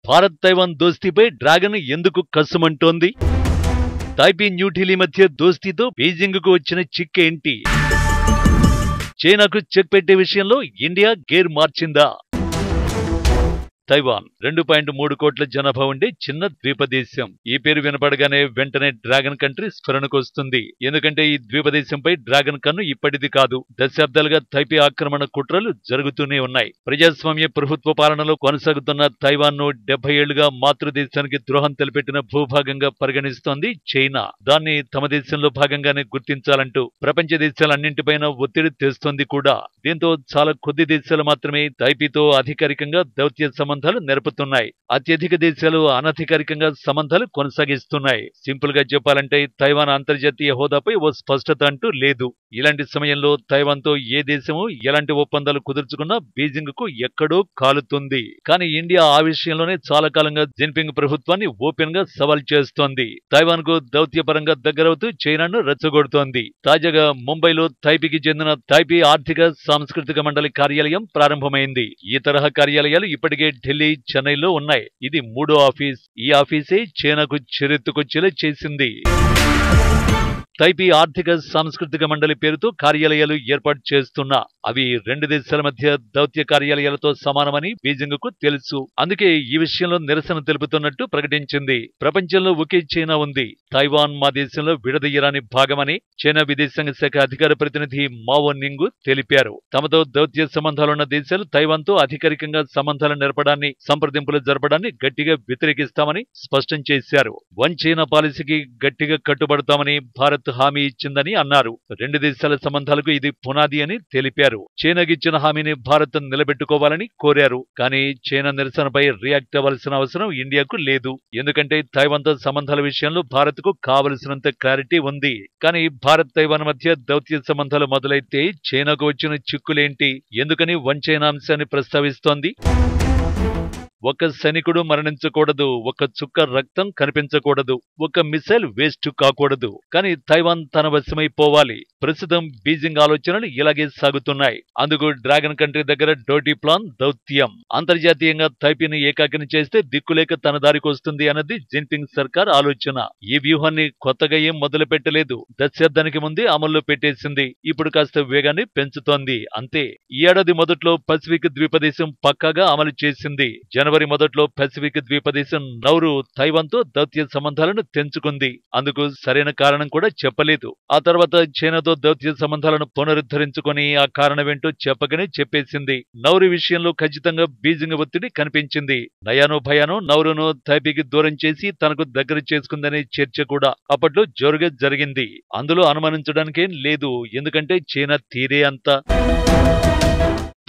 Bharat Taiwan దోస్తీపై dragon ఎందుకు కస్సుమంటోంది? Taipei New Delhi మధ్య దోస్తీతో బీజింగ్కు వచ్చిన చిక్కేంటి? చైనాకు చెక్ పెట్టే విషయంలో ఇండియా గేర్ మార్చిందా? తైవాన్ 2.3 కోట్ల జనాభా ఉండే చిన్న ద్వీపదేశం. ఈ పేరు వినపడగానే వెంటనే డ్రాగన్ కంట్రీ స్ఫురణకు వస్తుంది. ఎందుకంటే ఈ ద్వీపదేశంపై డ్రాగన్ కన్ను ఇప్పటిది కాదు. దశాబ్దాలుగా తైపీ ఆక్రమణ కుట్రలు జరుగుతూనే ఉన్నాయి. ప్రజాస్వామ్య ప్రభుత్వ పాలనలో కొనసాగుతున్న తైవాన్ ను 70 ఏళ్లుగా మాతృదేశానికి ద్రోహం తలపెట్టిన భూభాగంగా పరిగణిస్తోంది చైనా. దాన్ని తమ దేశంలో భాగంగానే గుర్తించాలంటూ ప్రపంచ దేశాలన్నింటిపైన ఒత్తిడి తెస్తోంది కూడా. దీంతో చాలా కొద్ది దేశాలు మాత్రమే తైపీతో అధికారికంగా దౌత్య సంబంధాలు నెరపుతున్నాయి. అత్యధిక దేశాలు అనధికారికంగా సంబంధాలు కొనసాగిస్తున్నాయి. సింపుల్ గా చెప్పాలంటే తైవాన్ అంతర్జాతీయ హోదాపై ఓ స్పష్టత అంటూ లేదు. ఇలాంటి సమయంలో తైవాన్ తో ఏ దేశము ఎలాంటి ఒప్పందాలు కుదుర్చుకున్నా బీజింగ్ కు ఎక్కడో కాలుతుంది. కానీ ఇండియా ఆ విషయంలోనే చాలా కాలంగా జిన్పింగ్ ప్రభుత్వాన్ని ఓపెన్ గా సవాల్ చేస్తోంది. తైవాన్ కు దౌత్యపరంగా దగ్గరవుతూ చైనాను రెచ్చగొడుతోంది. తాజాగా ముంబైలో తైపీకి చెందిన తైపీ ఆర్థిక సాంస్కృతిక మండలి కార్యాలయం ప్రారంభమైంది. ఈ తరహా కార్యాలయాలు ఇప్పటికే ఢిల్లీ, చెన్నైలో ఉన్నాయి. ఇది 3వ ఆఫీస్. ఈ ఆఫీసే చైనాకు చెరెత్తుకొచ్చేలా చేసింది. తైపీ ఆర్థిక సాంస్కృతిక మండలి పేరుతో కార్యాలయాలు ఏర్పాటు చేస్తున్నా అవి 2 దేశాల మధ్య దౌత్య కార్యాలయాలతో సమానమని బీజింగ్ కు తెలుసు. అందుకే ఈ విషయంలో నిరసన తెలుపుతున్నట్టు ప్రకటించింది. ప్రపంచంలో ఒకే చైనా ఉంది. తైవాన్ మా దేశంలో విడదీయరాని భాగమని చైనా విదేశాంగ శాఖ అధికార ప్రతినిధి మావో నింగ్ తెలిపారు. తమతో దౌత్య సంబంధాలున్న దేశాలు తైవాన్ తో అధికారికంగా సంబంధాలు నెరపడాన్ని, సంప్రదింపులు జరపడాన్ని గట్టిగా వ్యతిరేకిస్తామని స్పష్టం చేశారు. వన్ చైనా పాలసీకి గట్టిగా కట్టుబడతామని భారత్ హామీ ఇచ్చిందని అన్నారు. 2 దేశాల సంబంధాలకు ఇది పునాది అని తెలిపారు. చైనాకిచ్చిన హామీని భారత్ నిలబెట్టుకోవాలని కోరారు. కానీ చైనా నిరసనపై రియాక్ట్ అవ్వాల్సిన అవసరం ఇండియాకు లేదు. ఎందుకంటే తైవాన్ తో సంబంధాల విషయంలో భారత్ కు కావలసినంత క్లారిటీ ఉంది. కానీ భారత్ తైవాన్ మధ్య దౌత్య సంబంధాలు మొదలైతే చైనాకు వచ్చిన చిక్కులేంటి? ఎందుకని వన్ చైనా అంశాన్ని ప్రస్తావిస్తోంది? ఒక సైనికుడు మరణించకూడదు, ఒక చుక్క రక్తం కనిపించకూడదు, ఒక మిసైల్ వేస్ట్ కాకూడదు. కానీ తైవాన్ తన వశమైపోవాలి. ప్రస్తుతం బీజింగ్ ఆలోచనలు ఇలాగే సాగుతున్నాయి. అందుకు డ్రాగన్ కంట్రీ దగ్గర డోటీ ప్లాన్ దౌత్యం. అంతర్జాతీయంగా తైపీని ఏకాకిని చేస్తే దిక్కులేక తన దారికి వస్తుంది అన్నది జిన్పింగ్ సర్కార్ ఆలోచన. ఈ వ్యూహాన్ని కొత్తగా ఏం మొదలు పెట్టలేదు. దశాబ్దానికి ముందే అమల్లో పెట్టేసింది. ఇప్పుడు కాస్త వేగాన్ని పెంచుతోంది అంతే. ఈ ఏడాది మొదట్లో పసిఫిక్ ద్వీపదేశం పక్కాగా అమలు చేసింది. జనవరి మొదట్లో పసిఫిక్ ద్వీపదేశం నౌరు తైవాన్ తో దౌత్య సంబంధాలను తెంచుకుంది. అందుకు సరైన కారణం కూడా చెప్పలేదు. ఆ తర్వాత చైనాతో దౌత్య సంబంధాలను పునరుద్ధరించుకొని ఆ కారణమేంటో చెప్పకనే చెప్పేసింది. నౌరు విషయంలో ఖచ్చితంగా బీజింగ్ ఒత్తిడి కనిపించింది. నయానో భయానో నౌరును తైపీకి దూరం చేసి తనకు దగ్గర చేసుకుందనే చర్చ కూడా అప్పట్లో జోరుగా జరిగింది. అందులో అనుమానించడానికేం లేదు. ఎందుకంటే చైనా తీరే అంతా.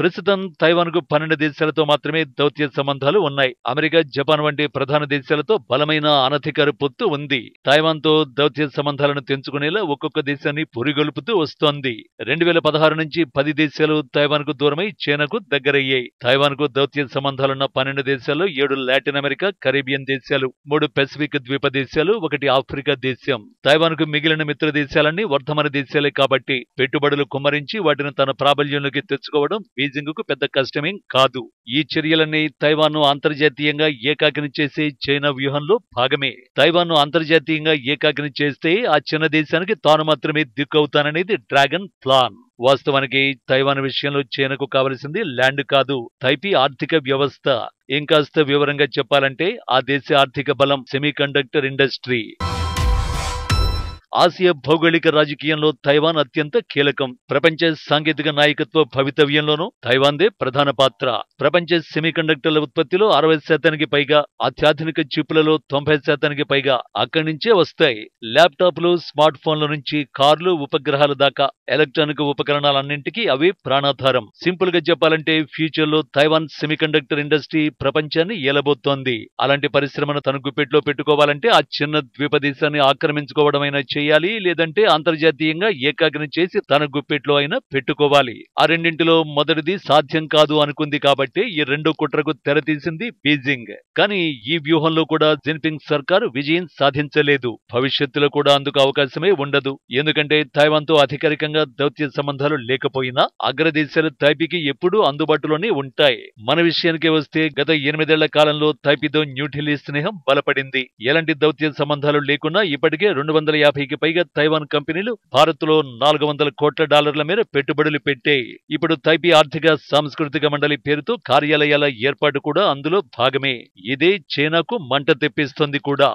ప్రస్తుతం తైవాన్ కు 12 దేశాలతో మాత్రమే దౌత్య సంబంధాలు ఉన్నాయి. అమెరికా, జపాన్ వంటి ప్రధాన దేశాలతో బలమైన అనధికార పొత్తు ఉంది. తైవాన్ తో దౌత్య సంబంధాలను తెంచుకునేలా ఒక్కొక్క దేశాన్ని పురిగొల్పుతూ వస్తోంది. 2016 నుంచి 10 దేశాలు తైవాన్ కు దూరమై చైనాకు దగ్గరయ్యాయి. తైవాన్ కు దౌత్య సంబంధాలున్న 12 దేశాల్లో 7 లాటిన్ అమెరికా, కరీబియన్ దేశాలు, 3 పసిఫిక్ ద్వీప దేశాలు, 1 ఆఫ్రికా దేశం. తైవాన్ కు మిగిలిన మిత్ర దేశాలన్నీ వర్ధమాన దేశాలే కాబట్టి పెట్టుబడులు కుమ్మరించి వాటిని తన ప్రాబల్యంలోకి తెచ్చుకోవడం బీజింగ్ కు పెద్ద కష్టమేం కాదు. ఈ చర్యలన్నీ తైవాన్ ను అంతర్జాతీయంగా ఏకాకిని చేసే చైనా వ్యూహంలో భాగమే. తైవాన్ ను అంతర్జాతీయంగా ఏకాకిని చేస్తే ఆ చిన్న దేశానికి తాను మాత్రమే దిక్కవుతాననేది డ్రాగన్ ప్లాన్. వాస్తవానికి తైవాన్ విషయంలో చైనాకు కావలసింది ల్యాండ్ కాదు, తైపీ ఆర్థిక వ్యవస్థ. ఇంకాస్త వివరంగా చెప్పాలంటే ఆ దేశ ఆర్థిక బలం సెమీకండక్టర్ ఇండస్ట్రీ. ఆసియా భౌగోళిక రాజకీయంలో తైవాన్ అత్యంత కీలకం. ప్రపంచ సాంకేతిక నాయకత్వ భవితవ్యంలోనూ తైవాన్దే ప్రధాన పాత్ర. ప్రపంచ సెమీకండక్టర్ల ఉత్పత్తిలో 60% పైగా, అత్యాధునిక చిప్పులలో 90% పైగా అక్కడి నుంచే వస్తాయి. ల్యాప్టాప్లు, స్మార్ట్ ఫోన్ల నుంచి కార్లు, ఉపగ్రహాల దాకా ఎలక్ట్రానిక్ ఉపకరణాలన్నింటికీ అవి ప్రాణాధారం. సింపుల్ గా చెప్పాలంటే ఫ్యూచర్ లో తైవాన్ సెమీకండక్టర్ ఇండస్ట్రీ ప్రపంచాన్ని ఏలబోతోంది. అలాంటి పరిశ్రమను తన గుప్పెట్లో పెట్టుకోవాలంటే ఆ చిన్న ద్వీపదేశాన్ని ఆక్రమించుకోవడమైన చేయాలి, లేదంటే అంతర్జాతీయంగా ఏకాగ్రం చేసి తన గుప్పెట్లో అయినా పెట్టుకోవాలి. ఆ రెండింటిలో మొదటిది సాధ్యం కాదు అనుకుంది కాబట్టి ఈ రెండో కుట్రకు తెరతీసింది బీజింగ్. కానీ ఈ వ్యూహంలో కూడా జిన్పింగ్ సర్కారు విజయం సాధించలేదు. భవిష్యత్తులో కూడా అందుకు అవకాశమే ఉండదు. ఎందుకంటే తైవాన్తో అధికారికంగా దౌత్య సంబంధాలు లేకపోయినా అగ్రదేశాలు తైపీకి ఎప్పుడూ అందుబాటులోనే ఉంటాయి. మన విషయానికి వస్తే గత 8 ఏళ్ల కాలంలో తైపీతో న్యూఢిల్లీ స్నేహం బలపడింది. ఎలాంటి దౌత్య సంబంధాలు లేకున్నా ఇప్పటికే 250కి పైగా తైవాన్ కంపెనీలు భారత్లో $400 కోట్ల మేర పెట్టుబడులు పెట్టాయి. ఇప్పుడు తైపీ ఆర్థిక సాంస్కృతిక మండలి పేరుతో కార్యాలయాల ఏర్పాటు కూడా అందులో భాగమే. ఇదే చైనాకు మంట తెప్పిస్తోంది కూడా.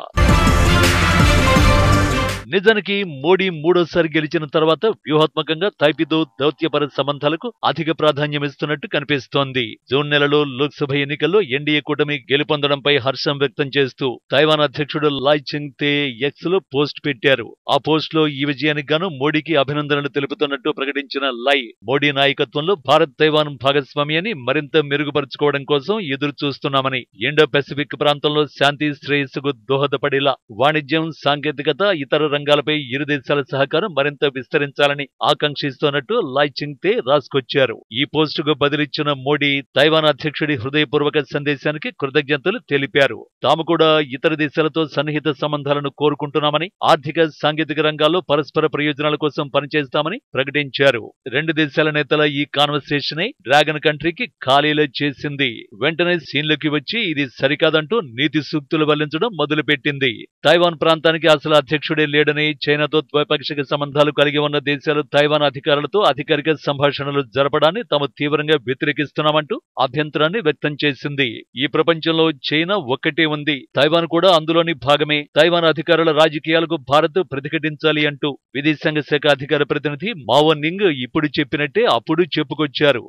నిజానికి మోడీ మూడోసారి గెలిచిన తర్వాత వ్యూహాత్మకంగా తైపీతో దౌత్యపర సంబంధాలకు అధిక ప్రాధాన్యమిస్తున్నట్టు కనిపిస్తోంది. జూన్ నెలలో లోక్సభ ఎన్నికల్లో ఎన్డీఏ కూటమి గెలుపొందడంపై హర్షం వ్యక్తం చేస్తూ తైవాన్ అధ్యక్షుడు లాయ్ చింగ్ తే ఎక్స్ లో పోస్ట్ పెట్టారు. ఆ పోస్ట్ లో ఈ విజయానికి గాను మోడీకి అభినందనలు తెలుపుతున్నట్టు ప్రకటించిన లై, మోడీ నాయకత్వంలో భారత్ తైవాన్ భాగస్వామ్యాన్ని మరింత మెరుగుపరుచుకోవడం కోసం ఎదురు చూస్తున్నామని, ఇండో పెసిఫిక్ ప్రాంతంలో శాంతి శ్రేయస్సుకు దోహదపడేలా వాణిజ్యం, సాంకేతికత, ఇతర రంగాలపై ఇరు దేశాల సహకారం మరింత విస్తరించాలని ఆకాంక్షిస్తున్నట్టు లాయ్ చింగ్ తే రాసుకొచ్చారు. ఈ పోస్టుకు బదిలిచ్చిన మోడీ తైవాన్ అధ్యక్షుడి హృదయపూర్వక సందేశానికి కృతజ్ఞతలు తెలిపారు. తాము కూడా ఇతర దేశాలతో సన్నిహిత సంబంధాలను కోరుకుంటున్నామని, ఆర్థిక, సాంకేతిక రంగాల్లో పరస్పర ప్రయోజనాల కోసం పనిచేస్తామని ప్రకటించారు. రెండు దేశాల నేతల ఈ కాన్వర్సేషనే డ్రాగన్ కంట్రీకి ఖాళీలు చేసింది. వెంటనే సీన్లోకి వచ్చి ఇది సరికాదంటూ నీతి సూక్తులు వల్లించడం మొదలుపెట్టింది. తైవాన్ ప్రాంతానికి అసలు అధ్యక్షుడే లేడని, చైనాతో ద్వైపాక్షిక సంబంధాలు కలిగి ఉన్న దేశాలు తైవాన్ అధికారులతో అధికారిక సంభాషణలు జరపడాన్ని తాము తీవ్రంగా వ్యతిరేకిస్తున్నామంటూ అభ్యంతరాన్ని వ్యక్తం చేసింది. ఈ ప్రపంచంలో చైనా ఒక్కటే ఉంది, తైవాన్ కూడా అందులోని భాగమే. తైవాన్ అధికారుల రాజకీయాలకు భారత్ ప్రతిఘటించాలి అంటూ విదేశాంగ శాఖ అధికార ప్రతినిధి మావో నింగ్ ఇప్పుడు చెప్పినట్టే అప్పుడు చెప్పుకొచ్చారు.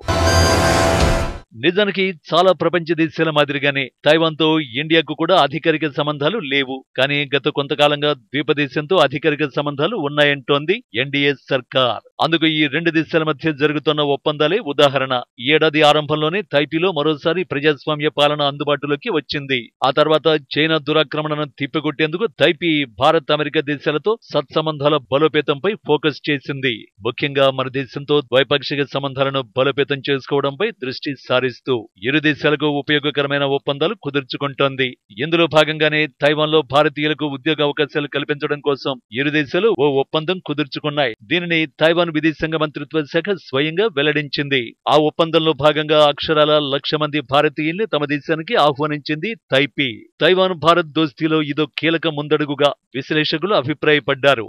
నిజానికి చాలా ప్రపంచ దేశాల మాదిరిగానే తైవాన్తో ఇండియాకు కూడా అధికారిక సంబంధాలు లేవు. కానీ గత కొంతకాలంగా ద్వీపదేశంతో అధికారిక సంబంధాలు ఉన్నాయంటోంది ఎన్డీఏ సర్కార్. అందుకు ఈ రెండు దేశాల మధ్య జరుగుతున్న ఒప్పందాలే ఉదాహరణ. ఈ ఏడాది ఆరంభంలోనే తైపీలో మరోసారి ప్రజాస్వామ్య పాలన అందుబాటులోకి వచ్చింది. ఆ తర్వాత చైనా దురాక్రమణను తిప్పికొట్టేందుకు తైపీ భారత్, అమెరికా దేశాలతో సత్సంబంధాల బలోపేతంపై ఫోకస్ చేసింది. ముఖ్యంగా మన దేశంతో ద్వైపాక్షిక సంబంధాలను బలోపేతం చేసుకోవడంపై దృష్టి సారిస్తూ ఇరు దేశాలకు ఉపయోగకరమైన ఒప్పందాలు కుదుర్చుకుంటోంది. ఇందులో భాగంగానే తైవాన్లో భారతీయులకు ఉద్యోగ అవకాశాలు కల్పించడం కోసం ఇరు దేశాలు ఓ ఒప్పందం కుదుర్చుకున్నాయి. దీనిని తైవాన్ విదేశాంగ మంత్రిత్వ శాఖ స్వయంగా వెల్లడించింది. ఆ ఒప్పందంలో భాగంగా అక్షరాల 1,00,000 మంది భారతీయుల్ని తమ దేశానికి ఆహ్వానించింది తైపీ. తైవాన్ భారత్ దోస్తీలో ఇదో కీలక ముందడుగుగా విశ్లేషకులు అభిప్రాయపడ్డారు.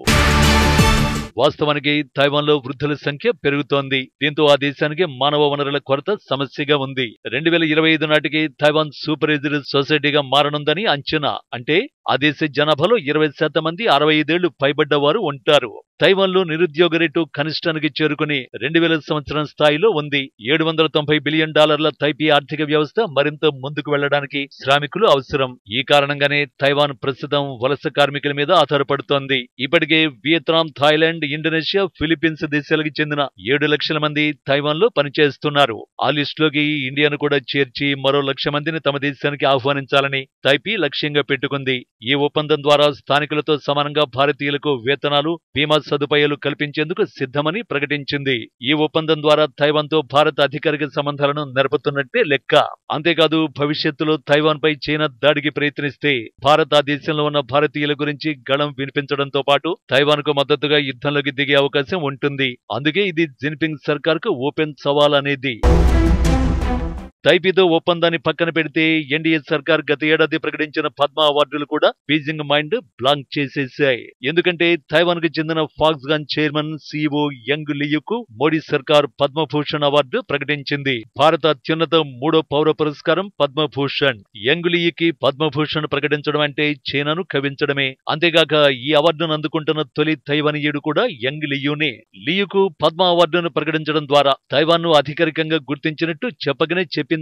వాస్తవానికి తైవాన్లో వృద్ధుల సంఖ్య పెరుగుతోంది. దీంతో ఆ దేశానికి మానవ వనరుల కొరత సమస్యగా ఉంది. 2025 నాటికి తైవాన్ సూపర్ ఏజ్డ్ సొసైటీగా మారనుందని అంచనా. అంటే ఆ దేశ జనాభాలో 20% మంది 65 ఏళ్లు పైబడ్డ వారు ఉంటారు. తైవాన్లో నిరుద్యోగ రేటు కనిష్టానికి చేరుకుని 2000 సంవత్సరం స్థాయిలో ఉంది. $790 బిలియన్ తైపీ ఆర్థిక వ్యవస్థ మరింత ముందుకు వెళ్లడానికి శ్రామికులు అవసరం. ఈ కారణంగానే తైవాన్ ప్రస్తుతం వలస కార్మికుల మీద ఆధారపడుతోంది. ఇప్పటికే వియత్నాం, థాయిలాండ్, ఇండోనేషియా, ఫిలిప్పీన్స్ దేశాలకు చెందిన 7 లక్షల మంది తైవాన్లో పనిచేస్తున్నారు. ఆ లిస్టులోకి ఇండియాను కూడా చేర్చి మరో 1,00,000 మందిని తమ దేశానికి ఆహ్వానించాలని తైపీ లక్ష్యంగా పెట్టుకుంది. ఈ ఒప్పందం ద్వారా స్థానికులతో సమానంగా భారతీయులకు వేతనాలు, బీమా సదుపాయాలు కల్పించేందుకు సిద్ధమని ప్రకటించింది. ఈ ఒప్పందం ద్వారా తైవాన్తో భారత్ అధికారిక సంబంధాలను నెరపుతున్నట్టే లెక్క. అంతేకాదు భవిష్యత్తులో తైవాన్ పై చైనా దాడికి ప్రయత్నిస్తే భారత్ ఆ దేశంలో ఉన్న భారతీయుల గురించి గళం వినిపించడంతో పాటు తైవాన్ కు మద్దతుగా యుద్ధంలోకి దిగే అవకాశం ఉంటుంది. అందుకే ఇది జిన్పింగ్ సర్కార్ కు ఓపెన్ సవాల్ అనేది. తైపీతో ఒప్పందాన్ని పక్కన పెడితే ఎన్డీఏ సర్కార్ గత ఏడాది ప్రకటించిన పద్మ అవార్డులు కూడా బీజింగ్ మైండ్ బ్లాంక్ చేసేశాయి. ఎందుకంటే తైవాన్ కు చెందిన ఫాక్స్కాన్ చైర్మన్ సీఈఓ యంగ్ లియుకు మోడీ సర్కార్ పద్మభూషణ్ అవార్డు ప్రకటించింది. భారత అత్యున్నత 3వ పౌర పురస్కారం పద్మభూషణ్. యంగ్ లియుకి పద్మభూషణ్ ప్రకటించడం అంటే చైనాను కవించడమే. అంతేగాక ఈ అవార్డును అందుకుంటున్న తొలి తైవానీయుడు కూడా యంగ్ లియునే. లియుకు పద్మ అవార్డును ప్రకటించడం ద్వారా తైవాన్ ను అధికారికంగా గుర్తించినట్టు చెప్పకనే చెప్పిందన్నమాట.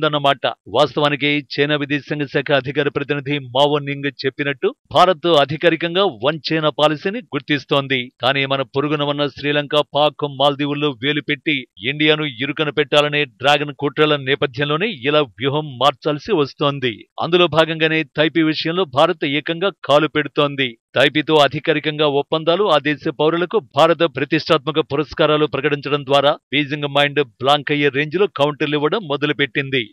వాస్తవానికి చైనా విదేశాంగ శాఖ అధికార ప్రతినిధి మావో నింగ్ చెప్పినట్టు భారత్ అధికారికంగా వన్ చైనా పాలసీని గుర్తిస్తోంది. కానీ మన పొరుగున ఉన్న శ్రీలంక, పాక్, మాల్దీవుల్లో వేలు పెట్టి ఇండియాను ఇరుకన పెట్టాలనే డ్రాగన్ కుట్రల నేపథ్యంలోనే ఇలా వ్యూహం మార్చాల్సి వస్తోంది. అందులో భాగంగానే తైపీ విషయంలో భారత్ ఏకంగా కాలు పెడుతోంది. తైపీతో అధికారికంగా ఒప్పందాలు, ఆ దేశ పౌరులకు భారత ప్రతిష్టాత్మక పురస్కారాలు ప్రకటించడం ద్వారా బీజింగ్ మైండ్ బ్లాంక్ అయ్యే రేంజ్లో కౌంటర్లు ఇవ్వడం మొదలుపెట్టింది.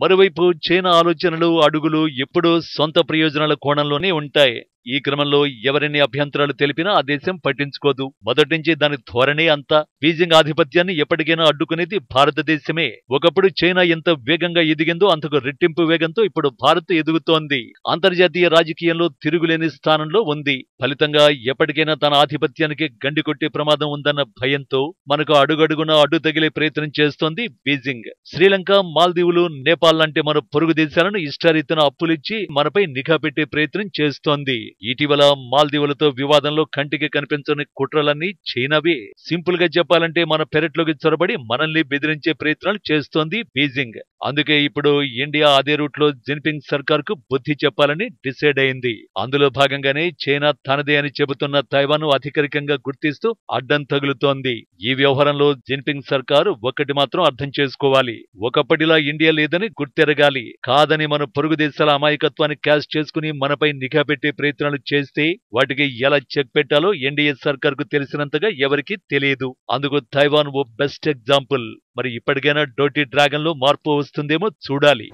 మరోవైపు చైనా ఆలోచనలు, అడుగులు ఎప్పుడూ సొంత ప్రయోజనాల కోణంలోనే ఉంటాయి. ఈ క్రమంలో ఎవరెన్ని అభ్యంతరాలు తెలిపినా ఆ దేశం పట్టించుకోదు. మొదటి నుంచి దాని ధోరణి అంతా బీజింగ్ ఆధిపత్యాన్ని ఎప్పటికైనా అడ్డుకునేది భారతదేశమే. ఒకప్పుడు చైనా ఎంత వేగంగా ఎదిగిందో అంతకు రెట్టింపు వేగంతో ఇప్పుడు భారత్ ఎదుగుతోంది. అంతర్జాతీయ రాజకీయంలో తిరుగులేని స్థానంలో ఉంది. ఫలితంగా ఎప్పటికైనా తన ఆధిపత్యానికి గండి కొట్టే ప్రమాదం ఉందన్న భయంతో మనకు అడుగడుగునా అడ్డు తగిలే ప్రయత్నం చేస్తోంది బీజింగ్. శ్రీలంక, మాల్దీవులు, నేపాల్ లాంటి మన పొరుగు దేశాలను ఇష్టారీతిన అప్పులిచ్చి మనపై నిఘా పెట్టే ప్రయత్నం చేస్తోంది. ఇటీవల మాల్దీవులతో వివాదంలో కంటికి కనిపించని కుట్రలన్నీ చైనావే. సింపుల్ గా చెప్పాలంటే మన పెరట్లోకి చొరబడి మనల్ని బెదిరించే ప్రయత్నాలు చేస్తోంది బీజింగ్. అందుకే ఇప్పుడు ఇండియా అదే రూట్ లో జిన్పింగ్ సర్కార్ కు బుద్ధి చెప్పాలని డిసైడ్ అయింది. అందులో భాగంగానే చైనా తనదే అని చెబుతున్న తైవాన్ అధికారికంగా గుర్తిస్తూ అడ్డం తగులుతోంది. ఈ వ్యవహారంలో జిన్పింగ్ సర్కార్ ఒక్కటి మాత్రం అర్థం చేసుకోవాలి. ఒకప్పటిలా ఇండియా లేదని గుర్తెరగాలి. కాదని మన పొరుగు దేశాల అమాయకత్వాన్ని క్యాష్ చేసుకుని మనపై నిఘా పెట్టే ప్రయత్నాలు చేస్తే వాటికి ఎలా చెక్ పెట్టాలో ఎన్డీఏ సర్కార్ కు తెలిసినంతగా ఎవరికీ తెలియదు. అందుకు తైవాన్ ఓ బెస్ట్ ఎగ్జాంపుల్. మరి ఇప్పటికైనా డర్టీ డ్రాగన్ లో మార్పు వస్తుందేమో చూడాలి.